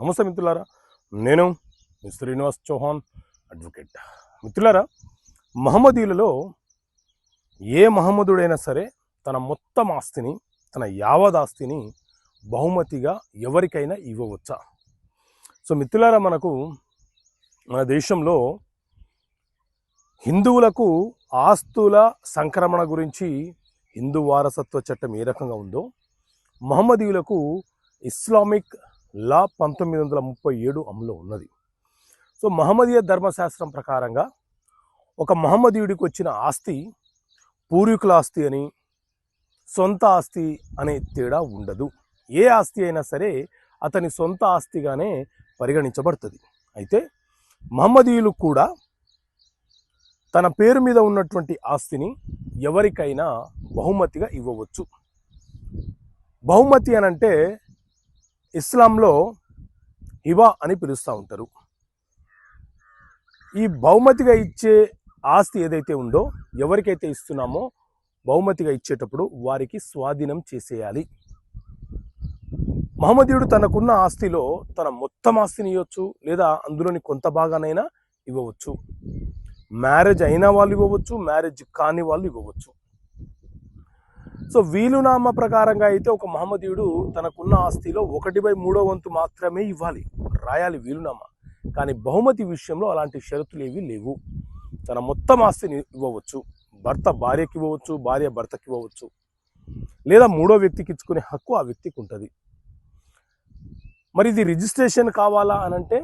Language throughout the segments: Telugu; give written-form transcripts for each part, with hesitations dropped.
నమస్తే మిత్రులారా, నేను శ్రీనివాస్ చౌహాన్ అడ్వకేట్. మిత్రులారా, మహమ్మదీయులలో ఏ మహమ్మదుడైనా సరే తన మొత్తం ఆస్తిని, తన యావద్ ఆస్తిని బహుమతిగా ఎవరికైనా ఇవ్వవచ్చా? సో మిత్రులారా, మన దేశంలో హిందువులకు ఆస్తుల సంక్రమణ గురించి హిందూ వారసత్వ చట్టం ఏ రకంగా ఉందో, మహమ్మదీయులకు ఇస్లామిక్ లా 1937 అమలులో ఉన్నది. సో మహమ్మదీయ ధర్మశాస్త్రం ప్రకారంగా ఒక మహమ్మదీయుడికి వచ్చిన ఆస్తి పూర్వీకుల ఆస్తి అని, సొంత ఆస్తి అనే తేడా ఉండదు. ఏ ఆస్తి అయినా సరే అతని సొంత ఆస్తిగానే పరిగణించబడుతుంది. అయితే మహమ్మదీయులు కూడా తన పేరు మీద ఉన్నటువంటి ఆస్తిని ఎవరికైనా బహుమతిగా ఇవ్వవచ్చు. బహుమతి అనంటే ఇస్లాంలో హిబా అని పిలుస్తూ ఉంటారు. ఈ బహుమతిగా ఇచ్చే ఆస్తి ఏదైతే ఉందో, ఎవరికైతే ఇస్తున్నామో బహుమతిగా ఇచ్చేటప్పుడు వారికి స్వాధీనం చేసేయాలి. మహమ్మదీయుడు తనకున్న ఆస్తిలో తన మొత్తం ఆస్తిని ఇవ్వచ్చు, లేదా అందులోని కొంత భాగానైనా ఇవ్వవచ్చు. మ్యారేజ్ అయిన వాళ్ళు ఇవ్వవచ్చు, మ్యారేజ్ కాని వాళ్ళు ఇవ్వవచ్చు. సో వీలునామా ప్రకారంగా అయితే ఒక మహమ్మదీయుడు తనకున్న ఆస్తిలో 1/3 మాత్రమే ఇవ్వాలి, రాయాలి వీలునామా. కానీ బహుమతి విషయంలో అలాంటి షరతులు ఏవి లేవు. తన మొత్తం ఆస్తిని ఇవ్వవచ్చు. భర్త భార్యకి ఇవ్వవచ్చు, భార్య భర్తకి ఇవ్వవచ్చు, లేదా మూడో వ్యక్తికి ఇచ్చుకునే హక్కు ఆ వ్యక్తికి ఉంటుంది. మరి ఇది రిజిస్ట్రేషన్ కావాలా అనంటే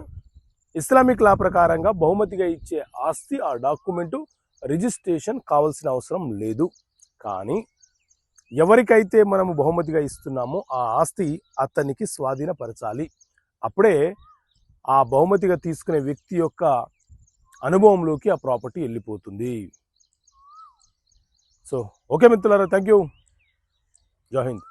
ఇస్లామిక్ లా ప్రకారంగా బహుమతిగా ఇచ్చే ఆస్తి, ఆ డాక్యుమెంటు రిజిస్ట్రేషన్ కావాల్సిన అవసరం లేదు. కానీ ఎవరికైతే మనము బహుమతిగా ఇస్తున్నామో ఆ ఆస్తి అతనికి స్వాధీనపరచాలి. అప్పుడే ఆ బహుమతిగా తీసుకునే వ్యక్తి యొక్క అనుభవంలోకి ఆ ప్రాపర్టీ వెళ్ళిపోతుంది. సో ఓకే మిత్రులారా, థ్యాంక్ యూ. జై హింద్.